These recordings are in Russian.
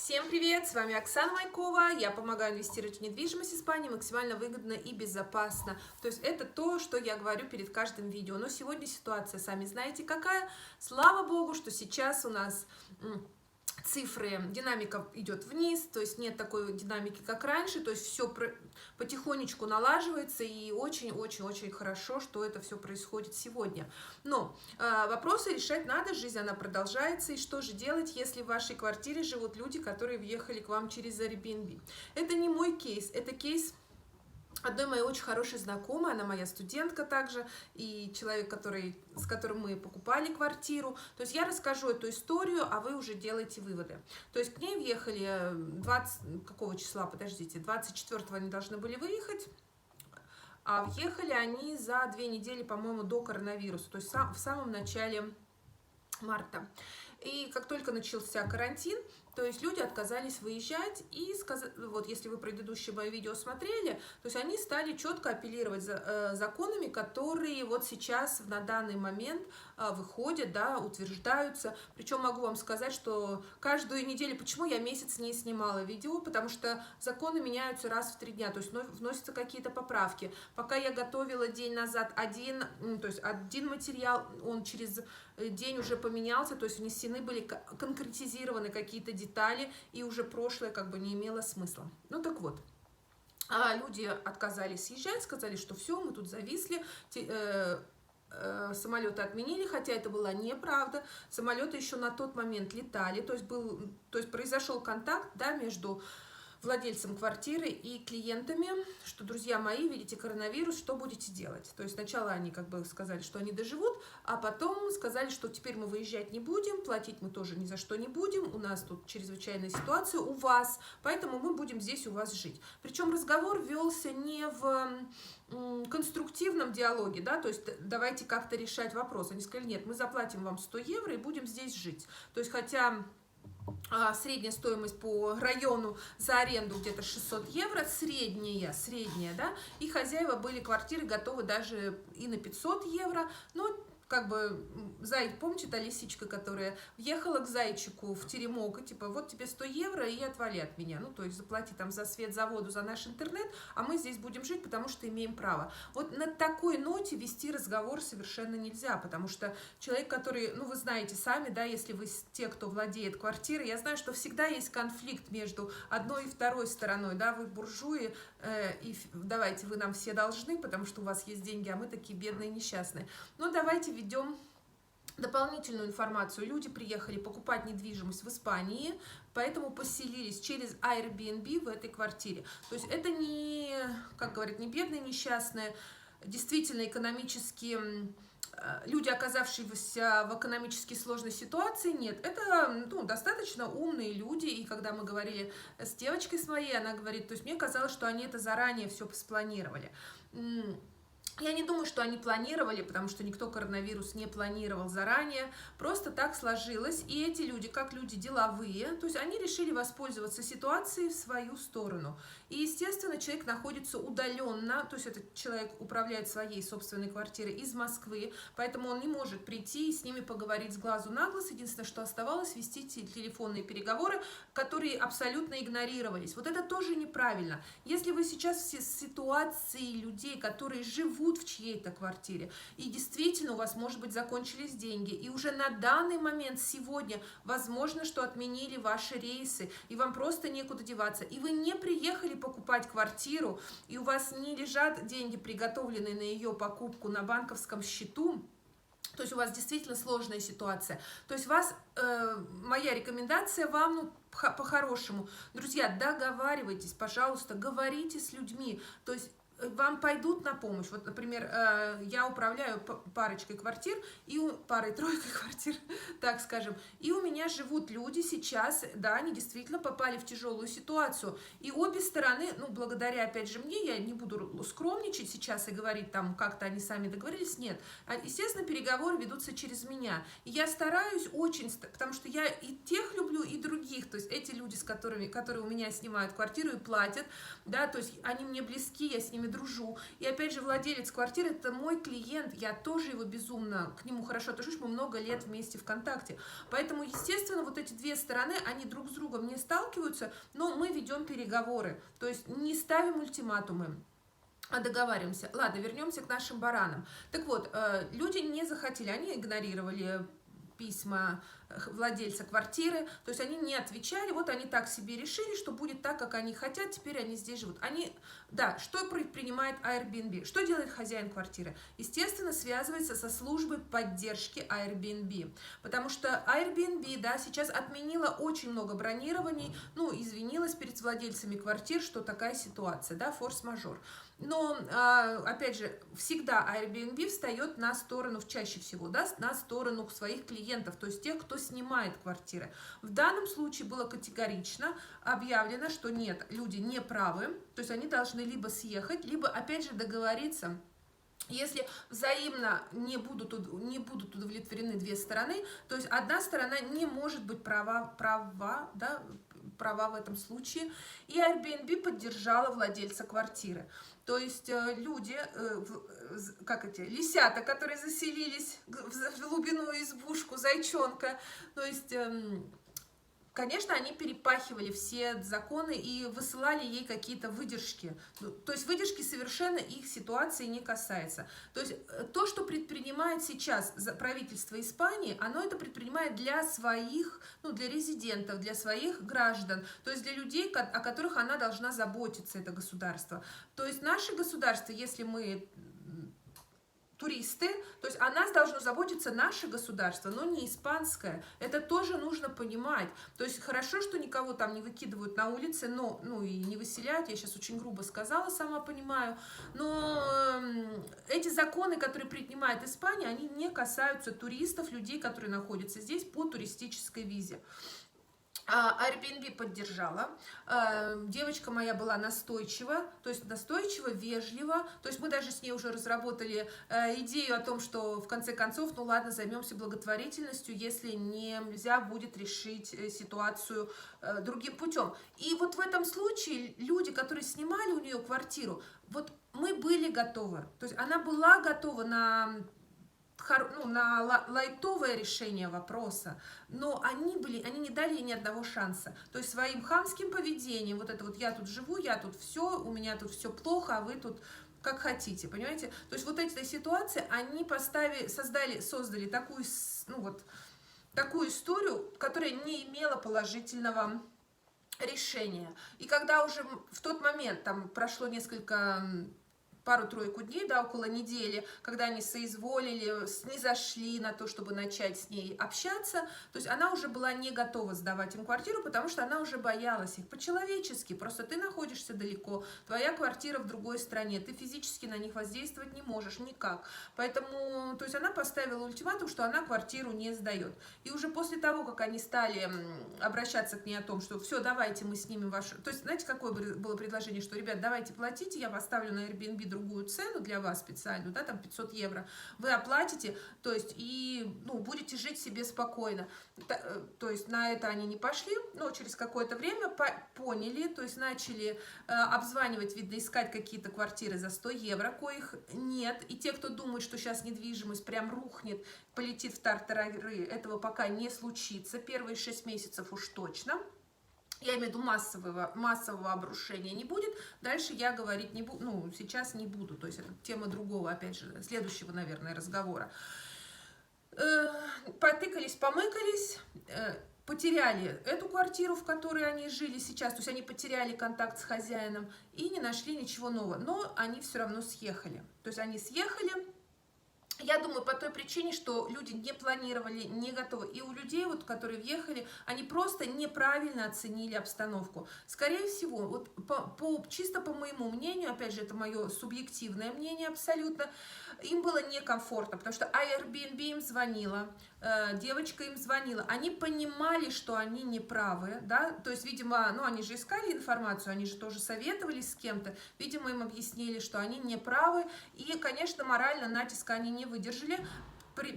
Всем привет! С вами Оксана Майкова. Я помогаю инвестировать в недвижимость в Испании максимально выгодно и безопасно. То есть это то, что я говорю перед каждым видео. Но сегодня ситуация, сами знаете какая. Слава богу, что сейчас у нас цифры, динамика идет вниз, то есть нет такой динамики, как раньше, то есть все потихонечку налаживается, и очень-очень-очень хорошо, что это все происходит сегодня. Но вопросы решать надо, жизнь она продолжается, и что же делать, если в вашей квартире живут люди, которые въехали к вам через Airbnb? Это не мой кейс, это кейс одной моей очень хорошей знакомой, она моя студентка также, и человек, с которым мы покупали квартиру. То есть я расскажу эту историю, а вы уже делаете выводы. То есть к ней въехали 20, какого числа, подождите, 24-го они должны были выехать, а въехали они за 2 недели, по-моему, до коронавируса, то есть в самом начале марта. И как только начался карантин, то есть люди отказались выезжать, и вот если вы предыдущее мое видео смотрели, то есть они стали четко апеллировать законами, которые вот сейчас на данный момент выходят, да, утверждаются. Причем могу вам сказать, что каждую неделю, почему я месяц не снимала видео, потому что законы меняются раз в 3 дня, то есть вносятся какие-то поправки. Пока я готовила день назад один материал, он через день уже поменялся, то есть внесены были конкретизированы какие-то детали, и уже прошлое как бы не имело смысла. Ну так вот, люди отказались съезжать, сказали, что все, мы тут зависли, самолеты отменили, хотя это была неправда. Самолеты еще на тот момент летали, то есть произошел контакт, да, между владельцем квартиры и клиентами, что, друзья мои, видите коронавирус, что будете делать? То есть сначала они как бы сказали, что они доживут, а потом сказали, что теперь мы выезжать не будем, платить мы тоже ни за что не будем, у нас тут чрезвычайная ситуация у вас, поэтому мы будем здесь у вас жить. Причем разговор велся не в конструктивном диалоге, да, то есть давайте как-то решать вопрос. Они сказали, нет, мы заплатим вам 100 евро и будем здесь жить. То есть хотя средняя стоимость по району за аренду где-то 600 евро, средняя, да, и хозяева были квартиры готовы даже и на 500 евро, но как бы, помните, та лисичка, которая въехала к зайчику в теремок, и типа, вот тебе 100 евро и отвали от меня, ну, то есть заплати там за свет, за воду, за наш интернет, а мы здесь будем жить, потому что имеем право. Вот на такой ноте вести разговор совершенно нельзя, потому что человек, который, ну, вы знаете сами, да, если вы те, кто владеет квартирой, я знаю, что всегда есть конфликт между одной и второй стороной, да, вы буржуи, и давайте, вы нам все должны, потому что у вас есть деньги, а мы такие бедные, несчастные. Ну, давайте ведем дополнительную информацию. Люди приехали покупать недвижимость в Испании, поэтому поселились через Airbnb в этой квартире. То есть это не, как говорят, не бедные, несчастные, действительно экономически люди, оказавшиеся в экономически сложной ситуации, нет, это достаточно умные люди, и когда мы говорили с девочкой своей, она говорит, то есть мне казалось, что они это заранее все спланировали. Я не думаю, что они планировали, потому что никто коронавирус не планировал заранее, просто так сложилось, и эти люди, как люди деловые, то есть они решили воспользоваться ситуацией в свою сторону. И, естественно, человек находится удаленно, то есть этот человек управляет своей собственной квартирой из Москвы, поэтому он не может прийти и с ними поговорить с глазу на глаз. Единственное, что оставалось, вести телефонные переговоры, которые абсолютно игнорировались. Вот это тоже неправильно. Если вы сейчас в ситуации людей, которые живут в чьей-то квартире, и действительно у вас, может быть, закончились деньги, и уже на данный момент сегодня возможно, что отменили ваши рейсы, и вам просто некуда деваться, и вы не приехали покупать квартиру, и у вас не лежат деньги, приготовленные на ее покупку на банковском счету, то есть у вас действительно сложная ситуация. То есть моя рекомендация вам, по-хорошему, друзья, договаривайтесь, пожалуйста, говорите с людьми, то есть вам пойдут на помощь. Вот, например, я управляю парочкой квартир, парой-тройкой квартир, так скажем, и у меня живут люди сейчас, да, они действительно попали в тяжелую ситуацию. И обе стороны, ну, благодаря, опять же, мне, я не буду скромничать сейчас и говорить, там, как-то они сами договорились, нет. Естественно, переговоры ведутся через меня. И я стараюсь очень, потому что я и тех люблю, и других. то есть эти люди, которые у меня снимают квартиру и платят, да, то есть они мне близки, я с ними дружу. И опять же, владелец квартиры — это мой клиент, я тоже его безумно к нему хорошо отношусь, мы много лет вместе ВКонтакте. Поэтому, естественно, вот эти две стороны, они друг с другом не сталкиваются, но мы ведем переговоры, то есть не ставим ультиматумы, а договариваемся. Ладно, вернемся к нашим баранам. Так вот, люди не захотели, они игнорировали письма владельца квартиры, то есть они не отвечали, вот они так себе решили, что будет так, как они хотят, теперь они здесь живут. Да, что предпринимает Airbnb? Что делает хозяин квартиры? Естественно, связывается со службой поддержки Airbnb, потому что Airbnb, да, сейчас отменила очень много бронирований, ну, извинилась перед владельцами квартир, что такая ситуация, да, форс-мажор. Но, опять же, всегда Airbnb встает на сторону, чаще всего, да, на сторону своих клиентов, то есть тех, кто снимает квартиры. В данном случае было категорично объявлено, что нет, люди не правы, то есть они должны либо съехать, либо, опять же, договориться. Если взаимно не будут удовлетворены две стороны, то есть одна сторона не может быть права в этом случае, и Airbnb поддержала владельца квартиры. То есть люди, лисята, которые заселились в глубинную избушку, зайчонка, то есть, конечно, они перепахивали все законы и высылали ей какие-то выдержки. То есть выдержки совершенно их ситуации не касается. То есть то, что предпринимает сейчас правительство Испании, оно это предпринимает для своих, для резидентов, для своих граждан, то есть для людей, о которых она должна заботиться, это государство. То есть наше государство, если мы туристы, то есть о нас должно заботиться наше государство, но не испанское. Это тоже нужно понимать. То есть хорошо, что никого там не выкидывают на улице, но, и не выселяют, я сейчас очень грубо сказала, сама понимаю, но эти законы, которые принимает Испания, они не касаются туристов, людей, которые находятся здесь по туристической визе. Airbnb поддержала, девочка моя была настойчива, то есть настойчиво, вежливо, то есть мы даже с ней уже разработали идею о том, что в конце концов, ладно, займемся благотворительностью, если нельзя будет решить ситуацию другим путем. И вот в этом случае люди, которые снимали у нее квартиру, вот мы были готовы, то есть она была готова на лайтовое решение вопроса, но они не дали ей ни одного шанса. То есть своим хамским поведением, вот это вот я тут живу, я тут все, у меня тут все плохо, а вы тут как хотите, понимаете? То есть вот эти ситуации, они создали такую историю, которая не имела положительного решения. И когда уже в тот момент, там прошло пару-тройку дней, да, около недели, когда они соизволили, снизошли на то, чтобы начать с ней общаться, то есть она уже была не готова сдавать им квартиру, потому что она уже боялась их по-человечески, просто ты находишься далеко, твоя квартира в другой стране, ты физически на них воздействовать не можешь никак, поэтому, то есть она поставила ультиматум, что она квартиру не сдает, и уже после того, как они стали обращаться к ней о том, что все, давайте мы снимем вашу, то есть знаете, какое было предложение, что, ребят, давайте платите, я поставлю на Airbnb другую цену для вас специальную, да, там 500 евро, вы оплатите, то есть, и, будете жить себе спокойно. То есть, на это они не пошли, но через какое-то время поняли, то есть, начали обзванивать, видно, искать какие-то квартиры за 100 евро, коих нет, и те, кто думает, что сейчас недвижимость прям рухнет, полетит в тартарары, этого пока не случится, первые 6 месяцев уж точно. Я имею в виду массового обрушения не будет. Дальше я говорить не буду, сейчас не буду. То есть это тема другого, опять же, следующего, наверное, разговора. Потыкались, помыкались, потеряли эту квартиру, в которой они жили сейчас. То есть они потеряли контакт с хозяином и не нашли ничего нового. Но они все равно съехали. То есть они съехали. Я думаю, по той причине, что люди не планировали, не готовы. И у людей, которые въехали, они просто неправильно оценили обстановку. Скорее всего, чисто по моему мнению, опять же, это мое субъективное мнение абсолютно, им было некомфортно, потому что Airbnb им звонила, девочка им звонила, они понимали, что они неправы, да, то есть, видимо, они же искали информацию, они же тоже советовались с кем-то, видимо, им объяснили, что они неправы, и, конечно, морально натиска они не выдержали,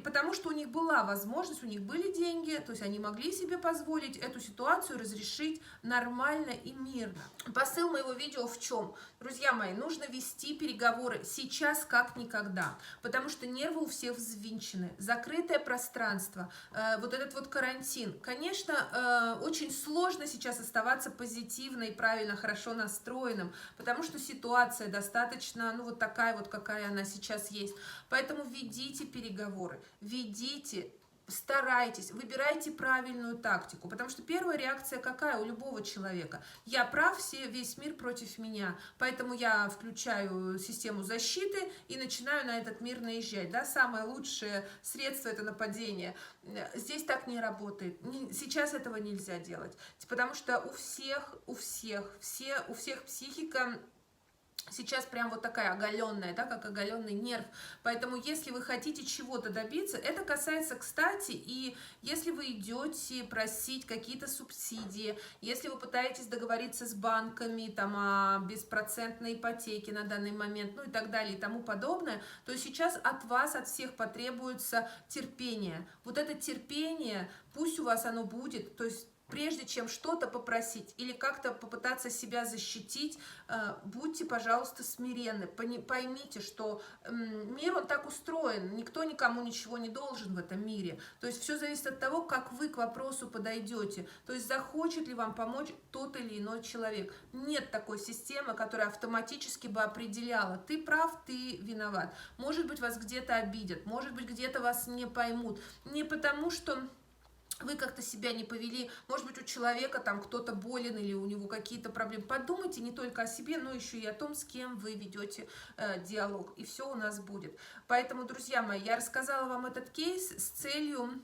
потому что у них была возможность, у них были деньги, то есть они могли себе позволить эту ситуацию разрешить нормально и мирно. Посыл моего видео в чем? Друзья мои, нужно вести переговоры сейчас как никогда, потому что нервы у всех взвинчены, закрытое пространство, вот этот вот карантин. Конечно, очень сложно сейчас оставаться позитивно и правильно, хорошо настроенным, потому что ситуация достаточно, ну вот такая вот, какая она сейчас есть. Поэтому ведите переговоры, ведите, старайтесь, выбирайте правильную тактику, потому что первая реакция какая у любого человека? Я прав, весь мир против меня, поэтому я включаю систему защиты и начинаю на этот мир наезжать. Да? Самое лучшее средство – это нападение. Здесь так не работает. Сейчас этого нельзя делать, потому что у всех психика сейчас прям вот такая оголенная, да, как оголенный нерв. Поэтому, если вы хотите чего-то добиться, это касается, кстати, и если вы идете просить какие-то субсидии, если вы пытаетесь договориться с банками там, о беспроцентной ипотеке на данный момент, ну и так далее и тому подобное, то сейчас от вас, от всех потребуется терпение. Вот это терпение, пусть у вас оно будет, то есть прежде чем что-то попросить или как-то попытаться себя защитить, будьте, пожалуйста, смиренны. Поймите, что мир, он так устроен, никто никому ничего не должен в этом мире. То есть все зависит от того, как вы к вопросу подойдете. То есть захочет ли вам помочь тот или иной человек. Нет такой системы, которая автоматически бы определяла, ты прав, ты виноват. Может быть, вас где-то обидят, может быть, где-то вас не поймут. Не потому, что вы как-то себя не повели, может быть, у человека там кто-то болен или у него какие-то проблемы. Подумайте не только о себе, но еще и о том, с кем вы ведете диалог. И все у нас будет. Поэтому, друзья мои, я рассказала вам этот кейс с целью,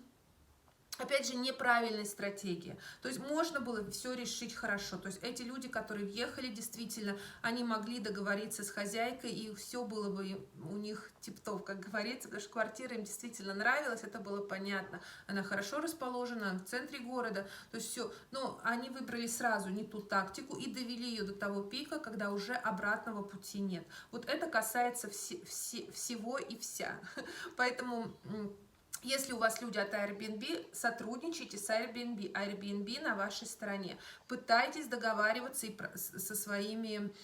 опять же, неправильной стратегии. То есть можно было все решить хорошо. То есть эти люди, которые въехали, действительно, они могли договориться с хозяйкой, и все было бы у них тип-топ, как говорится, потому что квартира им действительно нравилась, это было понятно. Она хорошо расположена, в центре города, то есть все. Но они выбрали сразу не ту тактику и довели ее до того пика, когда уже обратного пути нет. Вот это касается всего и вся. Поэтому если у вас люди от Airbnb, сотрудничайте с Airbnb. Airbnb на вашей стороне. Пытайтесь договариваться со своими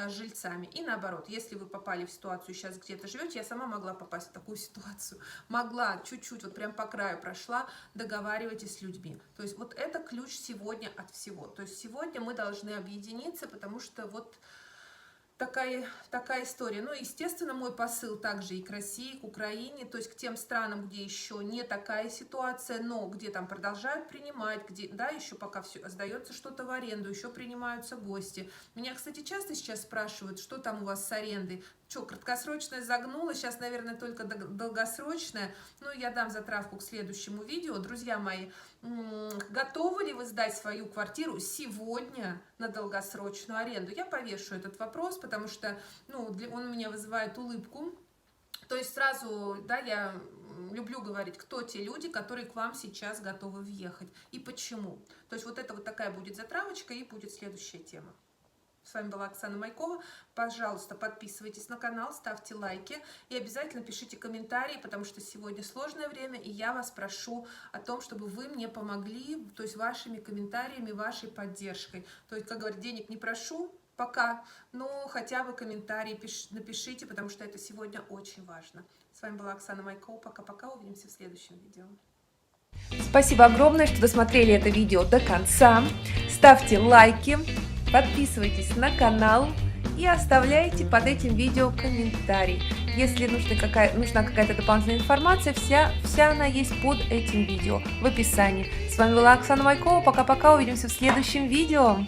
жильцами. И наоборот, если вы попали в ситуацию, сейчас где-то живете, я сама могла попасть в такую ситуацию. Могла чуть-чуть, вот прям по краю прошла, договаривайтесь с людьми. То есть вот это ключ сегодня от всего. То есть сегодня мы должны объединиться, потому что вот такая история. Ну, естественно, мой посыл также и к России, к Украине, то есть к тем странам, где еще не такая ситуация, но где там продолжают принимать, где, да, еще пока все сдается что-то в аренду, еще принимаются гости. Меня, кстати, часто сейчас спрашивают, что там у вас с арендой. Что, краткосрочная загнула, сейчас, наверное, только долгосрочная. Ну, я дам затравку к следующему видео. Друзья мои, готовы ли вы сдать свою квартиру сегодня на долгосрочную аренду? Я повешу этот вопрос, потому что, ну, он у меня вызывает улыбку. То есть сразу, да, я люблю говорить, кто те люди, которые к вам сейчас готовы въехать и почему. То есть вот это вот такая будет затравочка и будет следующая тема. С вами была Оксана Майкова. Пожалуйста, подписывайтесь на канал, ставьте лайки и обязательно пишите комментарии, потому что сегодня сложное время, и я вас прошу о том, чтобы вы мне помогли, то есть вашими комментариями, вашей поддержкой. То есть, как говорят, денег не прошу пока, но хотя бы комментарии напишите, потому что это сегодня очень важно. С вами была Оксана Майкова. Пока-пока, увидимся в следующем видео. Спасибо огромное, что досмотрели это видео до конца. Ставьте лайки. Подписывайтесь на канал и оставляйте под этим видео комментарий. Если нужна какая-то дополнительная информация, вся она есть под этим видео в описании. С вами была Оксана Майкова. Пока-пока, увидимся в следующем видео.